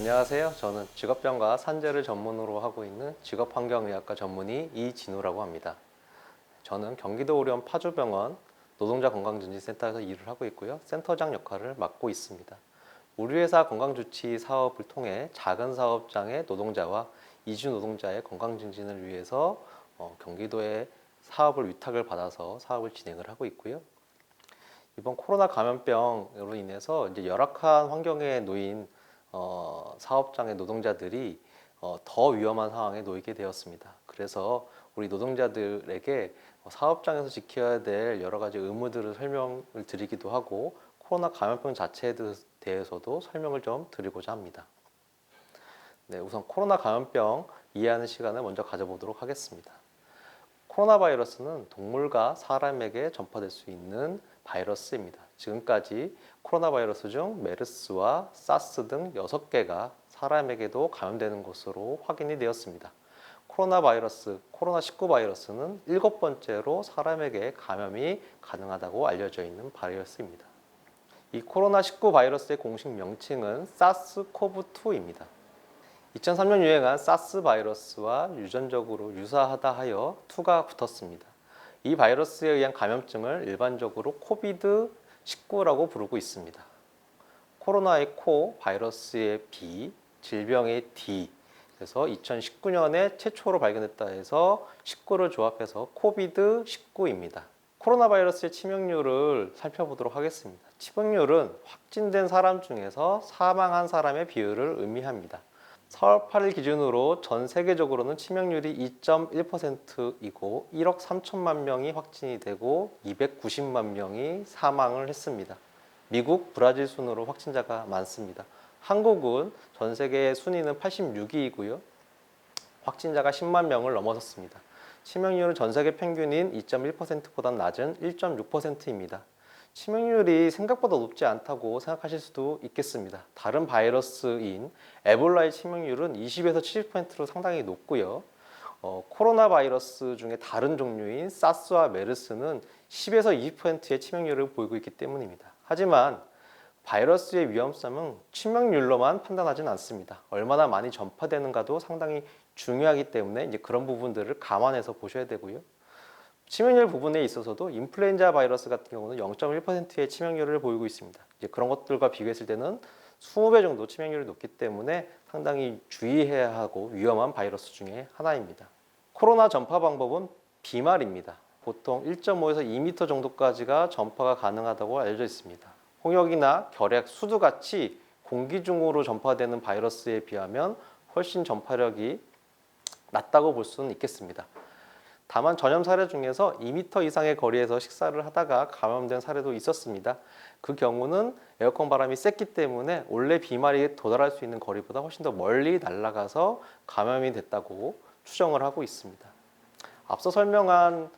안녕하세요. 저는 직업병과 산재를 전문으로 하고 있는 직업환경의학과 전문의 이진우라고 합니다. 저는 경기도 오리온 파주병원 노동자 건강증진센터에서 일을 하고 있고요. 센터장 역할을 맡고 있습니다. 우리 회사 건강주치 사업을 통해 작은 사업장의 노동자와 이주 노동자의 건강증진을 위해서 경기도에 사업을 위탁을 받아서 사업을 진행을 하고 있고요. 이번 코로나 감염병으로 인해서 이제 열악한 환경에 놓인 사업장의 노동자들이 더 위험한 상황에 놓이게 되었습니다. 그래서 우리 노동자들에게 사업장에서 지켜야 될 여러 가지 의무들을 설명을 드리기도 하고 코로나 감염병 자체에 대해서도 설명을 좀 드리고자 합니다. 네, 우선 코로나 감염병 이해하는 시간을 먼저 가져보도록 하겠습니다. 코로나 바이러스는 동물과 사람에게 전파될 수 있는 바이러스입니다. 지금까지 코로나 바이러스 중 메르스와 사스 등 6개가 사람에게도 감염되는 것으로 확인이 되었습니다. 코로나19 바이러스는 7번째로 사람에게 감염이 가능하다고 알려져 있는 바이러스입니다. 이 코로나19 바이러스의 공식 명칭은 사스코브2입니다. 2003년 유행한 사스 바이러스와 유전적으로 유사하다 하여 2가 붙었습니다. 이 바이러스에 의한 감염증을 일반적으로 코비드19라고 부르고 있습니다. 코로나의 코, 바이러스의 B, 질병의 D. 그래서 2019년에 최초로 발견했다 해서 19를 조합해서 코비드19입니다. 코로나 바이러스의 치명률을 살펴보도록 하겠습니다. 치명률은 확진된 사람 중에서 사망한 사람의 비율을 의미합니다. 4월 8일 기준으로 전 세계적으로는 치명률이 2.1%이고 1억 3천만 명이 확진이 되고 290만 명이 사망을 했습니다. 미국, 브라질 순으로 확진자가 많습니다. 한국은 전 세계 순위는 86위이고요. 확진자가 10만 명을 넘어섰습니다. 치명률은 전 세계 평균인 2.1%보다 낮은 1.6%입니다. 치명률이 생각보다 높지 않다고 생각하실 수도 있겠습니다. 다른 바이러스인 에볼라의 치명률은 20에서 70%로 상당히 높고요. 코로나 바이러스 중에 다른 종류인 사스와 메르스는 10에서 20%의 치명률을 보이고 있기 때문입니다. 하지만 바이러스의 위험성은 치명률로만 판단하지는 않습니다. 얼마나 많이 전파되는가도 상당히 중요하기 때문에 이제 그런 부분들을 감안해서 보셔야 되고요. 치명률 부분에 있어서도 인플루엔자 바이러스 같은 경우는 0.1%의 치명률을 보이고 있습니다. 이제 그런 것들과 비교했을 때는 20배 정도 치명률이 높기 때문에 상당히 주의해야 하고 위험한 바이러스 중에 하나입니다. 코로나 전파 방법은 비말입니다. 보통 1.5에서 2m 정도까지가 전파가 가능하다고 알려져 있습니다. 홍역이나 결핵, 수두 같이 공기 중으로 전파되는 바이러스에 비하면 훨씬 전파력이 낮다고 볼 수는 있겠습니다. 다만 전염 사례 중에서 2m 이상의 거리에서 식사를 하다가 감염된 사례도 있었습니다. 그 경우는 에어컨 바람이 셌기 때문에 원래 비말이 도달할 수 있는 거리보다 훨씬 더 멀리 날아가서 감염이 됐다고 추정을 하고 있습니다. 앞서 설명한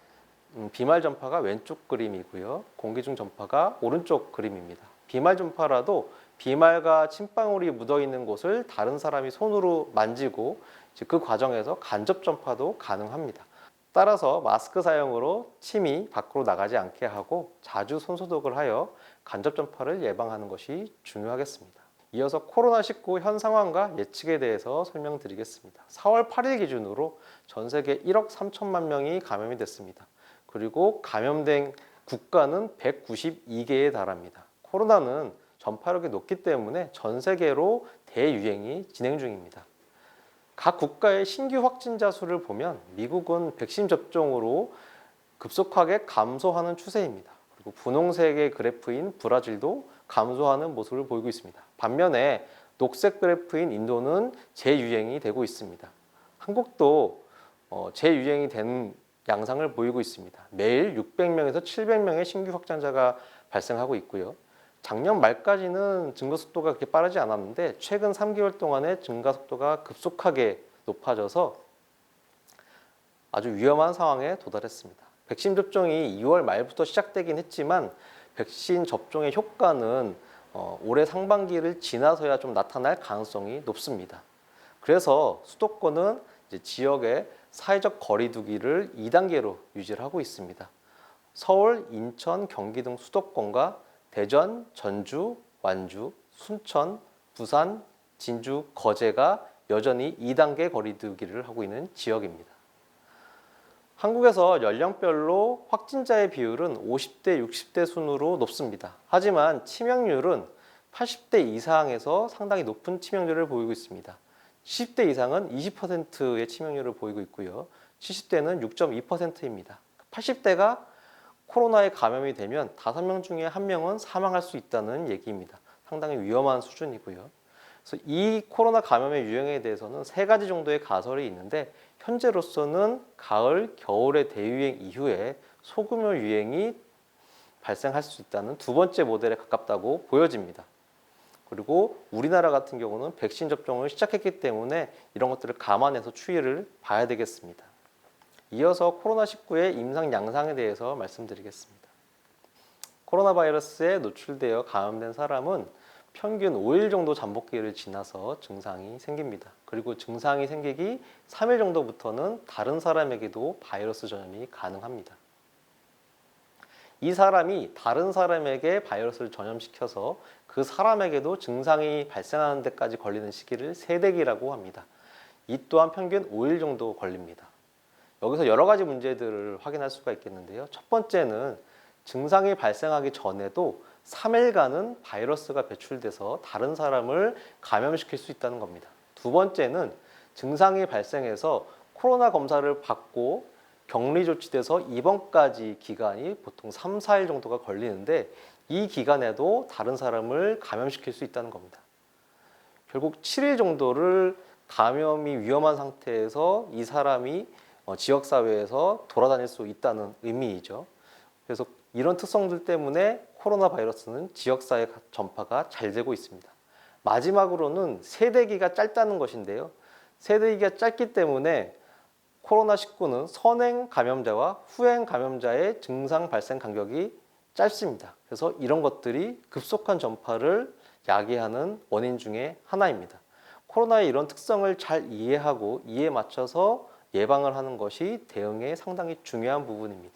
비말 전파가 왼쪽 그림이고요. 공기 중 전파가 오른쪽 그림입니다. 비말 전파라도 비말과 침방울이 묻어 있는 곳을 다른 사람이 손으로 만지고 그 과정에서 간접 전파도 가능합니다. 따라서 마스크 사용으로 침이 밖으로 나가지 않게 하고 자주 손소독을 하여 간접 전파를 예방하는 것이 중요하겠습니다. 이어서 코로나19 현 상황과 예측에 대해서 설명드리겠습니다. 4월 8일 기준으로 전 세계 1억 3천만 명이 감염이 됐습니다. 그리고 감염된 국가는 192개에 달합니다. 코로나는 전파력이 높기 때문에 전 세계로 대유행이 진행 중입니다. 각 국가의 신규 확진자 수를 보면 미국은 백신 접종으로 급속하게 감소하는 추세입니다. 그리고 분홍색의 그래프인 브라질도 감소하는 모습을 보이고 있습니다. 반면에 녹색 그래프인 인도는 재유행이 되고 있습니다. 한국도 재유행이 된 양상을 보이고 있습니다. 매일 600명에서 700명의 신규 확진자가 발생하고 있고요. 작년 말까지는 증가 속도가 그렇게 빠르지 않았는데 최근 3개월 동안의 증가 속도가 급속하게 높아져서 아주 위험한 상황에 도달했습니다. 백신 접종이 2월 말부터 시작되긴 했지만 백신 접종의 효과는 올해 상반기를 지나서야 좀 나타날 가능성이 높습니다. 그래서 수도권은 이제 지역의 사회적 거리 두기를 2단계로 유지를 하고 있습니다. 서울, 인천, 경기 등 수도권과 대전, 전주, 완주, 순천, 부산, 진주, 거제가 여전히 2단계 거리두기를 하고 있는 지역입니다. 한국에서 연령별로 확진자의 비율은 50대, 60대 순으로 높습니다. 하지만 치명률은 80대 이상에서 상당히 높은 치명률을 보이고 있습니다. 70대 이상은 20%의 치명률을 보이고 있고요. 70대는 6.2%입니다. 80대가 코로나에 감염이 되면 5명 중에 1명은 사망할 수 있다는 얘기입니다. 상당히 위험한 수준이고요. 그래서 이 코로나 감염의 유행에 대해서는 3가지 정도의 가설이 있는데 현재로서는 가을, 겨울의 대유행 이후에 소규모 유행이 발생할 수 있다는 2번째 모델에 가깝다고 보여집니다. 그리고 우리나라 같은 경우는 백신 접종을 시작했기 때문에 이런 것들을 감안해서 추이를 봐야 되겠습니다. 이어서 코로나19의 임상 양상에 대해서 말씀드리겠습니다. 코로나 바이러스에 노출되어 감염된 사람은 평균 5일 정도 잠복기를 지나서 증상이 생깁니다. 그리고 증상이 생기기 3일 정도부터는 다른 사람에게도 바이러스 전염이 가능합니다. 이 사람이 다른 사람에게 바이러스를 전염시켜서 그 사람에게도 증상이 발생하는 데까지 걸리는 시기를 세대기라고 합니다. 이 또한 평균 5일 정도 걸립니다. 여기서 여러 가지 문제들을 확인할 수가 있겠는데요. 첫 번째는 증상이 발생하기 전에도 3일간은 바이러스가 배출돼서 다른 사람을 감염시킬 수 있다는 겁니다. 두 번째는 증상이 발생해서 코로나 검사를 받고 격리 조치돼서 입원까지 기간이 보통 3, 4일 정도가 걸리는데 이 기간에도 다른 사람을 감염시킬 수 있다는 겁니다. 결국 7일 정도를 감염이 위험한 상태에서 이 사람이 지역사회에서 돌아다닐 수 있다는 의미이죠. 그래서 이런 특성들 때문에 코로나 바이러스는 지역사회 전파가 잘 되고 있습니다. 마지막으로는 세대기가 짧다는 것인데요. 세대기가 짧기 때문에 코로나19는 선행 감염자와 후행 감염자의 증상 발생 간격이 짧습니다. 그래서 이런 것들이 급속한 전파를 야기하는 원인 중에 하나입니다. 코로나의 이런 특성을 잘 이해하고 이해에 맞춰서 예방을 하는 것이 대응에 상당히 중요한 부분입니다.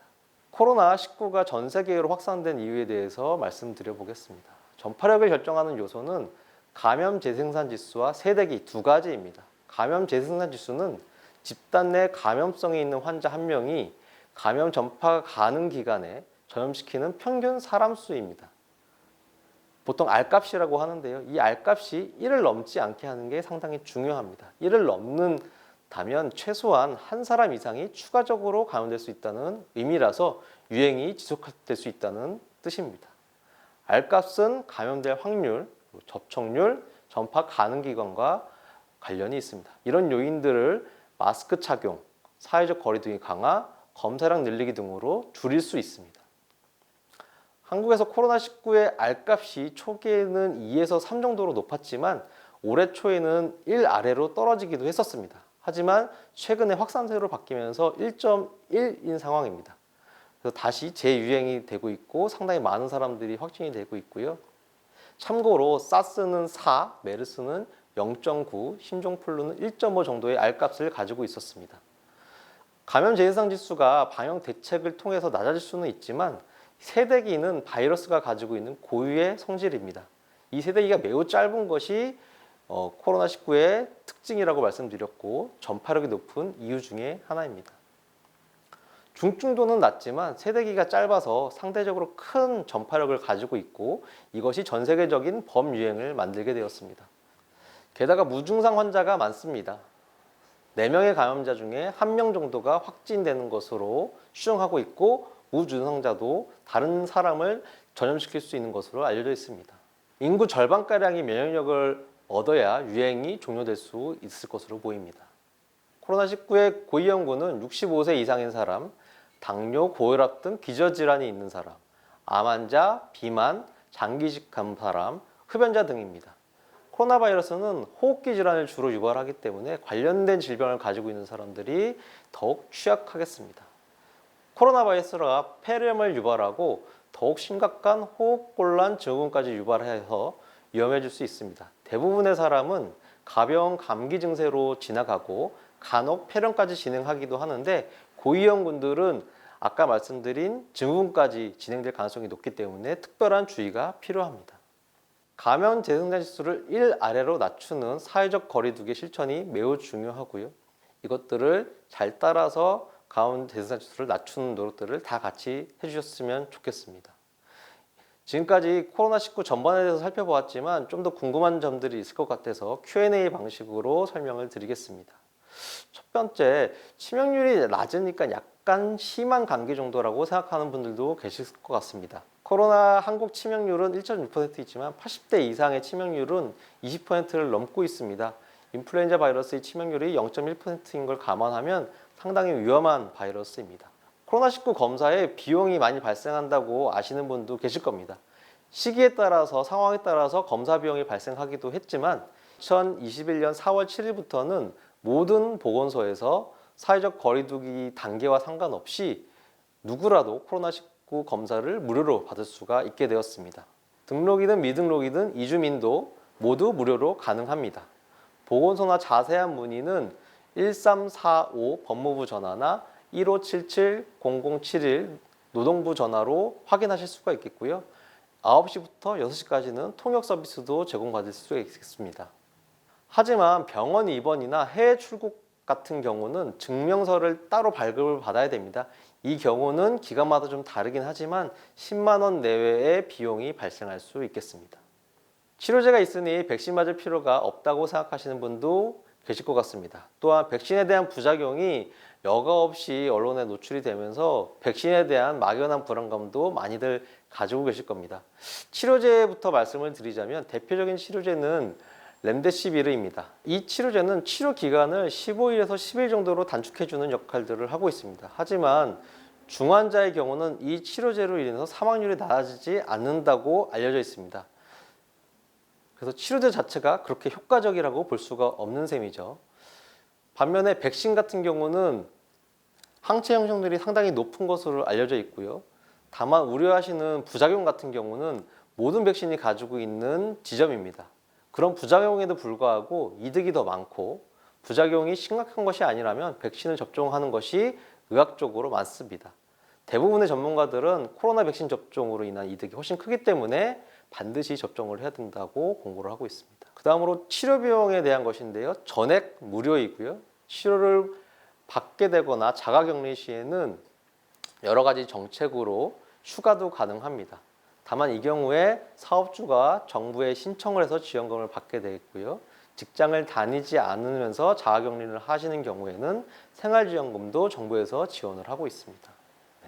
코로나19가 전 세계로 확산된 이유에 대해서 말씀드려 보겠습니다. 전파력을 결정하는 요소는 감염 재생산 지수와 세대기 2가지입니다. 감염 재생산 지수는 집단 내 감염성이 있는 환자 1명이 감염 전파가 가는 기간에 전염시키는 평균 사람 수입니다. 보통 R값이라고 하는데요. 이 R값이 1을 넘지 않게 하는 게 상당히 중요합니다. 1을 넘는다면 최소한 한 사람 이상이 추가적으로 감염될 수 있다는 의미라서 유행이 지속될 수 있다는 뜻입니다. R값은 감염될 확률, 접촉률, 전파 가능 기간과 관련이 있습니다. 이런 요인들을 마스크 착용, 사회적 거리두기 강화, 검사량 늘리기 등으로 줄일 수 있습니다. 한국에서 코로나19의 R값이 초기에는 2에서 3 정도로 높았지만 올해 초에는 1 아래로 떨어지기도 했었습니다. 하지만 최근에 확산세로 바뀌면서 1.1인 상황입니다. 그래서 다시 재유행이 되고 있고 상당히 많은 사람들이 확진이 되고 있고요. 참고로 사스는 4, 메르스는 0.9, 신종플루는 1.5 정도의 R값을 가지고 있었습니다. 감염 재생산 지수가 방역 대책을 통해서 낮아질 수는 있지만 세대기는 바이러스가 가지고 있는 고유의 성질입니다. 이 세대기가 매우 짧은 것이 코로나19의 특징이라고 말씀드렸고 전파력이 높은 이유 중에 하나입니다. 중증도는 낮지만 세대기가 짧아서 상대적으로 큰 전파력을 가지고 있고 이것이 전 세계적인 범유행을 만들게 되었습니다. 게다가 무증상 환자가 많습니다. 4명의 감염자 중에 1명 정도가 확진되는 것으로 추정하고 있고 무증상자도 다른 사람을 전염시킬 수 있는 것으로 알려져 있습니다. 인구 절반가량이 면역력을 얻어야 유행이 종료될 수 있을 것으로 보입니다. 코로나19의 고위험군은 65세 이상인 사람, 당뇨, 고혈압 등 기저질환이 있는 사람, 암 환자, 비만, 장기직한 사람, 흡연자 등입니다. 코로나 바이러스는 호흡기 질환을 주로 유발하기 때문에 관련된 질병을 가지고 있는 사람들이 더욱 취약하겠습니다. 코로나 바이러스가 폐렴을 유발하고 더욱 심각한 호흡곤란 증후군까지 유발해서 위험해질 수 있습니다. 대부분의 사람은 가벼운 감기 증세로 지나가고 간혹 폐렴까지 진행하기도 하는데 고위험군들은 아까 말씀드린 증후군까지 진행될 가능성이 높기 때문에 특별한 주의가 필요합니다. 감염 재생산 지수를 1 아래로 낮추는 사회적 거리두기 실천이 매우 중요하고요. 이것들을 잘 따라서 감염 재생산 지수를 낮추는 노력들을 다 같이 해주셨으면 좋겠습니다. 지금까지 코로나19 전반에 대해서 살펴보았지만 좀 더 궁금한 점들이 있을 것 같아서 Q&A 방식으로 설명을 드리겠습니다. 첫 번째, 치명률이 낮으니까 약간 심한 감기 정도라고 생각하는 분들도 계실 것 같습니다. 코로나 한국 치명률은 1.6%이지만 80대 이상의 치명률은 20%를 넘고 있습니다. 인플루엔자 바이러스의 치명률이 0.1%인 걸 감안하면 상당히 위험한 바이러스입니다. 코로나19 검사에 비용이 많이 발생한다고 아시는 분도 계실 겁니다. 시기에 따라서 상황에 따라서 검사 비용이 발생하기도 했지만 2021년 4월 7일부터는 모든 보건소에서 사회적 거리두기 단계와 상관없이 누구라도 코로나19 검사를 무료로 받을 수가 있게 되었습니다. 등록이든 미등록이든 이주민도 모두 무료로 가능합니다. 보건소나 자세한 문의는 1345 법무부 전화나 1577-0071 노동부 전화로 확인하실 수가 있겠고요. 9시부터 6시까지는 통역 서비스도 제공받을 수 있겠습니다. 하지만 병원 입원이나 해외 출국 같은 경우는 증명서를 따로 발급을 받아야 됩니다. 이 경우는 기관마다 좀 다르긴 하지만 10만 원 내외의 비용이 발생할 수 있겠습니다. 치료제가 있으니 백신 맞을 필요가 없다고 생각하시는 분도 계실 것 같습니다. 또한 백신에 대한 부작용이 여과 없이 언론에 노출이 되면서 백신에 대한 막연한 불안감도 많이들 가지고 계실 겁니다. 치료제부터 말씀을 드리자면 대표적인 치료제는 렘데시비르입니다. 이 치료제는 치료 기간을 15일에서 10일 정도로 단축해주는 역할들을 하고 있습니다. 하지만 중환자의 경우는 이 치료제로 인해서 사망률이 낮아지지 않는다고 알려져 있습니다. 그래서 치료제 자체가 그렇게 효과적이라고 볼 수가 없는 셈이죠. 반면에 백신 같은 경우는 항체 형성률이 상당히 높은 것으로 알려져 있고요. 다만 우려하시는 부작용 같은 경우는 모든 백신이 가지고 있는 지점입니다. 그런 부작용에도 불구하고 이득이 더 많고 부작용이 심각한 것이 아니라면 백신을 접종하는 것이 의학적으로 많습니다. 대부분의 전문가들은 코로나 백신 접종으로 인한 이득이 훨씬 크기 때문에 반드시 접종을 해야 된다고 공고를 하고 있습니다. 그 다음으로 치료 비용에 대한 것인데요. 전액 무료이고요. 치료를 받게 되거나 자가격리 시에는 여러 가지 정책으로 휴가도 가능합니다. 다만 이 경우에 사업주가 정부에 신청을 해서 지원금을 받게 되겠고요. 직장을 다니지 않으면서 자가격리를 하시는 경우에는 생활지원금도 정부에서 지원을 하고 있습니다.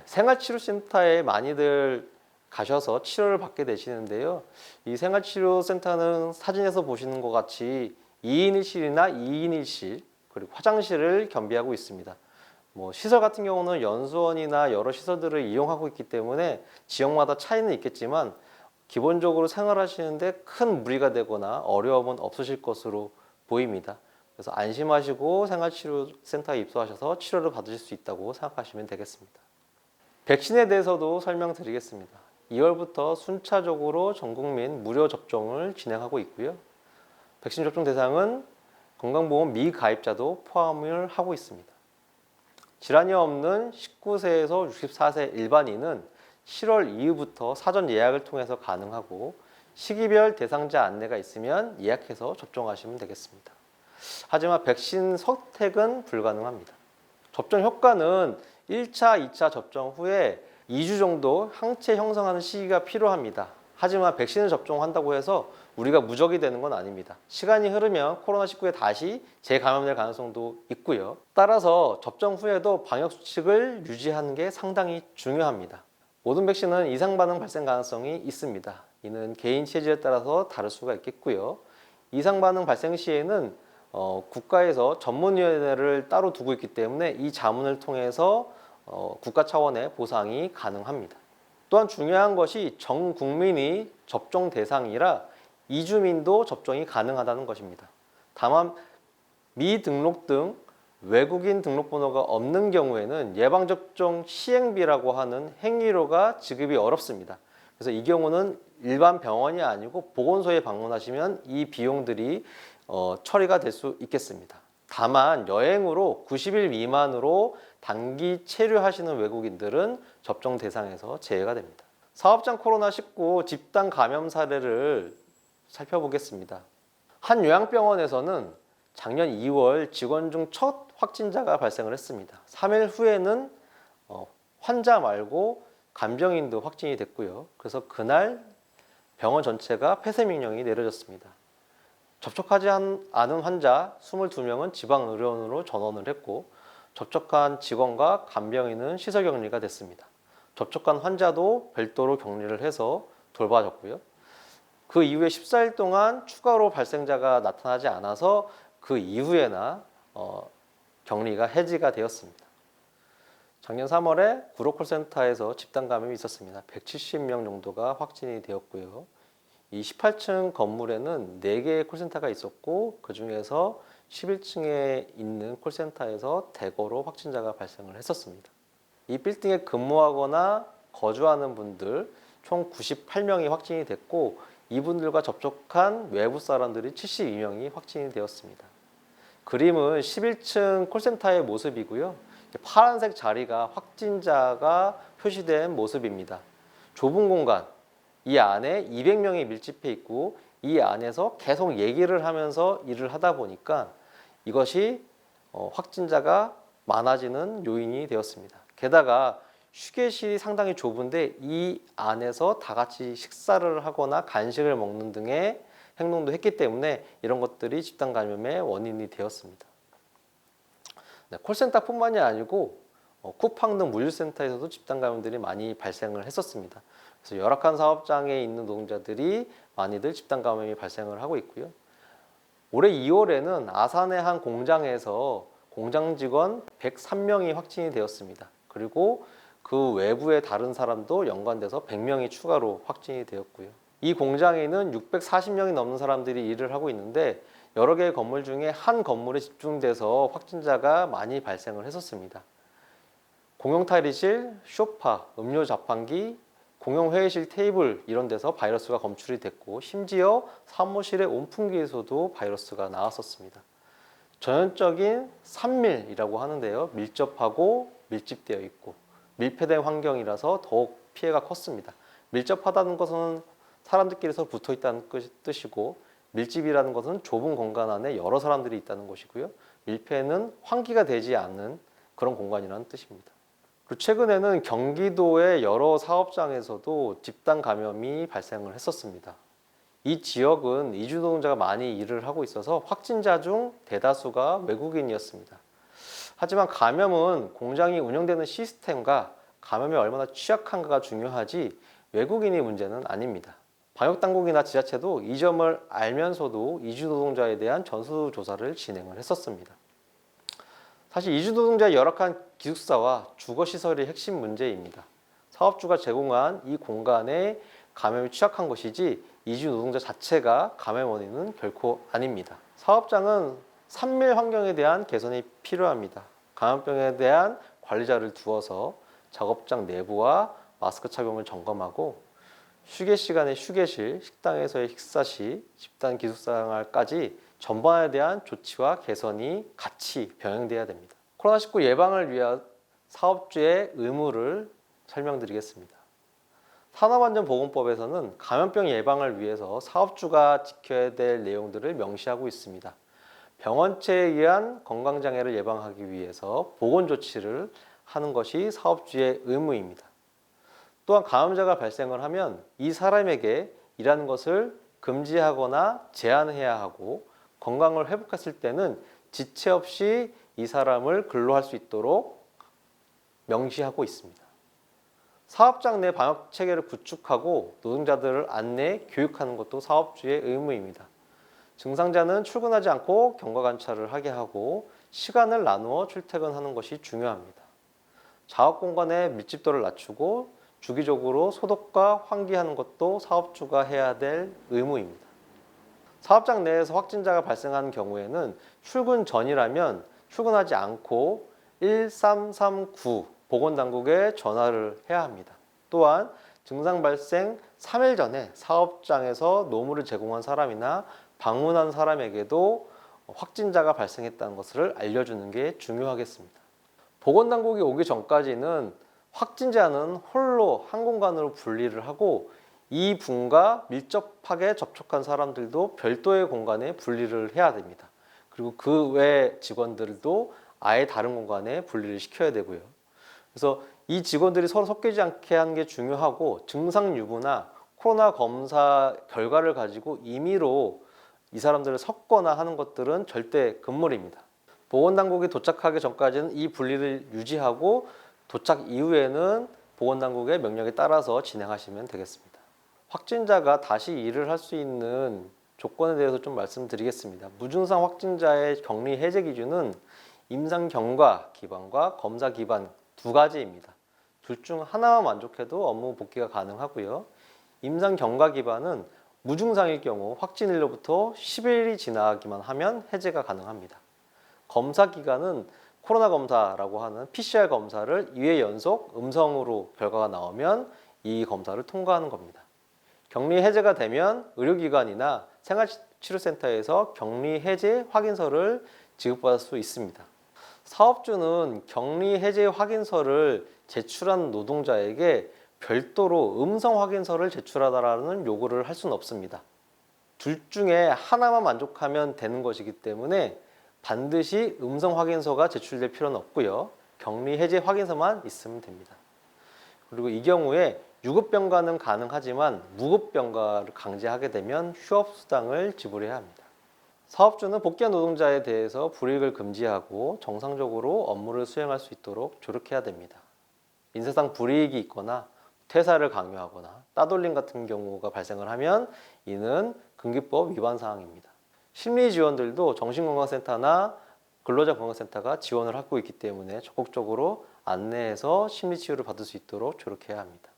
생활치료센터에 많이들 가셔서 치료를 받게 되시는데요. 이 생활치료센터는 사진에서 보시는 것 같이 2인 1실이나 2인 1실 그리고 화장실을 겸비하고 있습니다. 시설 같은 경우는 연수원이나 여러 시설들을 이용하고 있기 때문에 지역마다 차이는 있겠지만 기본적으로 생활하시는데 큰 무리가 되거나 어려움은 없으실 것으로 보입니다. 그래서 안심하시고 생활치료센터에 입소하셔서 치료를 받으실 수 있다고 생각하시면 되겠습니다. 백신에 대해서도 설명드리겠습니다. 2월부터 순차적으로 전 국민 무료 접종을 진행하고 있고요. 백신 접종 대상은 건강보험 미가입자도 포함을 하고 있습니다. 질환이 없는 19세에서 64세 일반인은 7월 이후부터 사전 예약을 통해서 가능하고 시기별 대상자 안내가 있으면 예약해서 접종하시면 되겠습니다. 하지만 백신 선택은 불가능합니다. 접종 효과는 1차, 2차 접종 후에 2주 정도 항체 형성하는 시기가 필요합니다. 하지만 백신을 접종한다고 해서 우리가 무적이 되는 건 아닙니다. 시간이 흐르면 코로나19에 다시 재감염될 가능성도 있고요. 따라서 접종 후에도 방역수칙을 유지하는 게 상당히 중요합니다. 모든 백신은 이상반응 발생 가능성이 있습니다. 이는 개인 체질에 따라서 다를 수가 있겠고요. 이상반응 발생 시에는 국가에서 전문위원회를 따로 두고 있기 때문에 이 자문을 통해서 국가 차원의 보상이 가능합니다. 또한 중요한 것이 전 국민이 접종 대상이라 이주민도 접종이 가능하다는 것입니다. 다만 미등록 등 외국인 등록번호가 없는 경우에는 예방접종 시행비라고 하는 행위료가 지급이 어렵습니다. 그래서 이 경우는 일반 병원이 아니고 보건소에 방문하시면 이 비용들이 처리가 될 수 있겠습니다. 다만 여행으로 90일 미만으로 단기 체류하시는 외국인들은 접종 대상에서 제외가 됩니다. 사업장 코로나19 집단 감염 사례를 살펴보겠습니다. 한 요양병원에서는 작년 2월 직원 중 첫 확진자가 발생을 했습니다. 3일 후에는 환자 말고 간병인도 확진이 됐고요. 그래서 그날 병원 전체가 폐쇄 명령이 내려졌습니다. 접촉하지 않은 환자 22명은 지방의료원으로 전원을 했고, 접촉한 직원과 간병인은 시설 격리가 됐습니다. 접촉한 환자도 별도로 격리를 해서 돌봐줬고요. 그 이후에 14일 동안 추가로 발생자가 나타나지 않아서 그 이후에나 격리가 해지가 되었습니다. 작년 3월에 구로콜센터에서 집단 감염이 있었습니다. 170명 정도가 확진이 되었고요. 이 18층 건물에는 4개의 콜센터가 있었고, 그 중에서 11층에 있는 콜센터에서 대거로 확진자가 발생을 했었습니다. 이 빌딩에 근무하거나 거주하는 분들 총 98명이 확진이 됐고, 이분들과 접촉한 외부 사람들이 72명이 확진이 되었습니다. 그림은 11층 콜센터의 모습이고요. 파란색 자리가 확진자가 표시된 모습입니다. 좁은 공간, 이 안에 200명이 밀집해 있고, 이 안에서 계속 얘기를 하면서 일을 하다 보니까 이것이 확진자가 많아지는 요인이 되었습니다. 게다가 휴게실이 상당히 좁은데 이 안에서 다 같이 식사를 하거나 간식을 먹는 등의 행동도 했기 때문에 이런 것들이 집단 감염의 원인이 되었습니다. 네, 콜센터뿐만이 아니고 쿠팡 등 물류센터에서도 집단 감염들이 많이 발생을 했었습니다. 그래서 열악한 사업장에 있는 노동자들이 많이들 집단 감염이 발생을 하고 있고요. 올해 2월에는 아산의 한 공장에서 공장 직원 103명이 확진이 되었습니다. 그리고 그 외부의 다른 사람도 연관돼서 100명이 추가로 확진이 되었고요. 이 공장에는 640명이 넘는 사람들이 일을 하고 있는데, 여러 개의 건물 중에 한 건물에 집중돼서 확진자가 많이 발생을 했었습니다. 공용 탈의실, 소파, 음료 자판기, 공용 회의실 테이블 이런 데서 바이러스가 검출이 됐고, 심지어 사무실의 온풍기에서도 바이러스가 나왔었습니다. 전형적인 산밀이라고 하는데요. 밀접하고 밀집되어 있고 밀폐된 환경이라서 더욱 피해가 컸습니다. 밀접하다는 것은 사람들끼리서 붙어 있다는 뜻이고, 밀집이라는 것은 좁은 공간 안에 여러 사람들이 있다는 것이고요. 밀폐는 환기가 되지 않는 그런 공간이라는 뜻입니다. 그리고 최근에는 경기도의 여러 사업장에서도 집단 감염이 발생을 했었습니다. 이 지역은 이주 노동자가 많이 일을 하고 있어서 확진자 중 대다수가 외국인이었습니다. 하지만 감염은 공장이 운영되는 시스템과 감염에 얼마나 취약한가가 중요하지 외국인이 문제는 아닙니다. 방역당국이나 지자체도 이 점을 알면서도 이주 노동자에 대한 전수조사를 진행을 했었습니다. 사실 이주 노동자의 열악한 기숙사와 주거시설이 핵심 문제입니다. 사업주가 제공한 이 공간에 감염이 취약한 것이지 이주 노동자 자체가 감염 원인은 결코 아닙니다. 사업장은 산밀 환경에 대한 개선이 필요합니다. 감염병에 대한 관리자를 두어서 작업장 내부와 마스크 착용을 점검하고, 휴게 시간에 휴게실, 식당에서의 식사 시, 집단 기숙사생활까지 전반에 대한 조치와 개선이 같이 병행돼야 됩니다. 코로나19 예방을 위한 사업주의 의무를 설명드리겠습니다. 산업안전보건법에서는 감염병 예방을 위해서 사업주가 지켜야 될 내용들을 명시하고 있습니다. 병원체에 의한 건강장애를 예방하기 위해서 보건조치를 하는 것이 사업주의 의무입니다. 또한 감염자가 발생을 하면 이 사람에게 일하는 것을 금지하거나 제한해야 하고, 건강을 회복했을 때는 지체 없이 이 사람을 근로할 수 있도록 명시하고 있습니다. 사업장 내 방역 체계를 구축하고 노동자들을 안내, 교육하는 것도 사업주의 의무입니다. 증상자는 출근하지 않고 경과 관찰을 하게 하고 시간을 나누어 출퇴근하는 것이 중요합니다. 작업 공간의 밀집도를 낮추고 주기적으로 소독과 환기하는 것도 사업주가 해야 될 의무입니다. 사업장 내에서 확진자가 발생하는 경우에는 출근 전이라면 출근하지 않고 1339 보건당국에 전화를 해야 합니다. 또한 증상 발생 3일 전에 사업장에서 노무를 제공한 사람이나 방문한 사람에게도 확진자가 발생했다는 것을 알려주는 게 중요하겠습니다. 보건당국이 오기 전까지는 확진자는 홀로 한 공간으로 분리를 하고 이 분과 밀접하게 접촉한 사람들도 별도의 공간에 분리를 해야 됩니다. 그리고 그 외 직원들도 아예 다른 공간에 분리를 시켜야 되고요. 그래서 이 직원들이 서로 섞이지 않게 하는 게 중요하고, 증상 유무나 코로나 검사 결과를 가지고 임의로 이 사람들을 섞거나 하는 것들은 절대 금물입니다. 보건당국이 도착하기 전까지는 이 분리를 유지하고, 도착 이후에는 보건당국의 명령에 따라서 진행하시면 되겠습니다. 확진자가 다시 일을 할 수 있는 조건에 대해서 좀 말씀드리겠습니다. 무증상 확진자의 격리 해제 기준은 임상 경과 기반과 검사 기반 두 가지입니다. 둘 중 하나만 만족해도 업무 복귀가 가능하고요. 임상 경과 기반은 무증상일 경우 확진일로부터 10일이 지나기만 하면 해제가 가능합니다. 검사 기간은 코로나 검사라고 하는 PCR 검사를 2회 연속 음성으로 결과가 나오면 이 검사를 통과하는 겁니다. 격리 해제가 되면 의료기관이나 생활치료센터에서 격리 해제 확인서를 지급받을 수 있습니다. 사업주는 격리 해제 확인서를 제출한 노동자에게 별도로 음성 확인서를 제출하라는 요구를 할 수는 없습니다. 둘 중에 하나만 만족하면 되는 것이기 때문에 반드시 음성 확인서가 제출될 필요는 없고요. 격리 해제 확인서만 있으면 됩니다. 그리고 이 경우에 유급병가는 가능하지만 무급병가를 강제하게 되면 휴업수당을 지불해야 합니다. 사업주는 복귀한 노동자에 대해서 불이익을 금지하고 정상적으로 업무를 수행할 수 있도록 조력해야 됩니다. 인사상 불이익이 있거나 퇴사를 강요하거나 따돌림 같은 경우가 발생을 하면 이는 근기법 위반 사항입니다. 심리지원들도 정신건강센터나 근로자건강센터가 지원을 하고 있기 때문에 적극적으로 안내해서 심리치유를 받을 수 있도록 조력해야 합니다.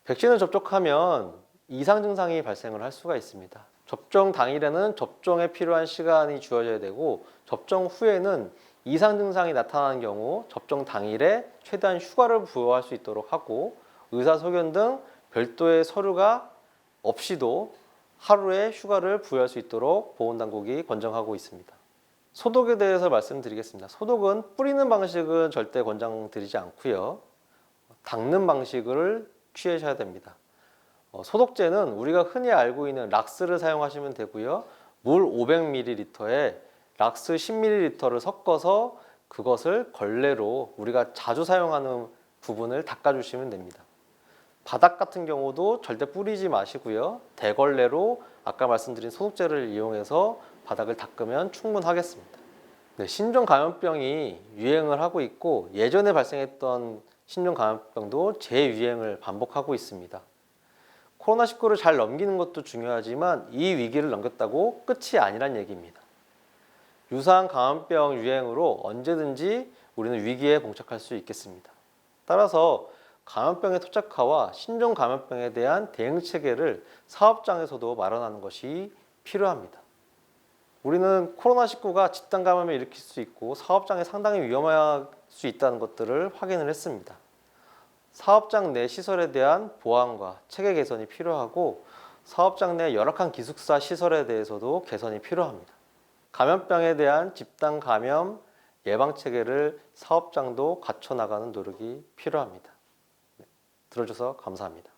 백신을 접촉하면 이상 증상이 발생을 할 수가 있습니다. 접종 당일에는 접종에 필요한 시간이 주어져야 되고, 접종 후에는 이상 증상이 나타나는 경우 접종 당일에 최대한 휴가를 부여할 수 있도록 하고, 의사소견 등 별도의 서류가 없이도 하루에 휴가를 부여할 수 있도록 보건당국이 권장하고 있습니다. 소독에 대해서 말씀드리겠습니다. 소독은 뿌리는 방식은 절대 권장드리지 않고요. 닦는 방식을 취하셔야 됩니다. 소독제는 우리가 흔히 알고 있는 락스를 사용하시면 되고요. 물 500ml에 락스 10ml를 섞어서 그것을 걸레로 우리가 자주 사용하는 부분을 닦아주시면 됩니다. 바닥 같은 경우도 절대 뿌리지 마시고요. 대걸레로 아까 말씀드린 소독제를 이용해서 바닥을 닦으면 충분하겠습니다. 네, 신종감염병이 유행을 하고 있고, 예전에 발생했던 신종감염병도 재유행을 반복하고 있습니다. 코로나19를 잘 넘기는 것도 중요하지만 이 위기를 넘겼다고 끝이 아니란 얘기입니다. 유사한 감염병 유행으로 언제든지 우리는 위기에 봉착할 수 있겠습니다. 따라서 감염병의 토착화와 신종감염병에 대한 대응 체계를 사업장에서도 마련하는 것이 필요합니다. 우리는 코로나19가 집단 감염을 일으킬 수 있고 사업장에 상당히 위험할 수 있다는 것들을 확인을 했습니다. 사업장 내 시설에 대한 보안과 체계 개선이 필요하고, 사업장 내 열악한 기숙사 시설에 대해서도 개선이 필요합니다. 감염병에 대한 집단 감염 예방 체계를 사업장도 갖춰 나가는 노력이 필요합니다. 들어줘서 감사합니다.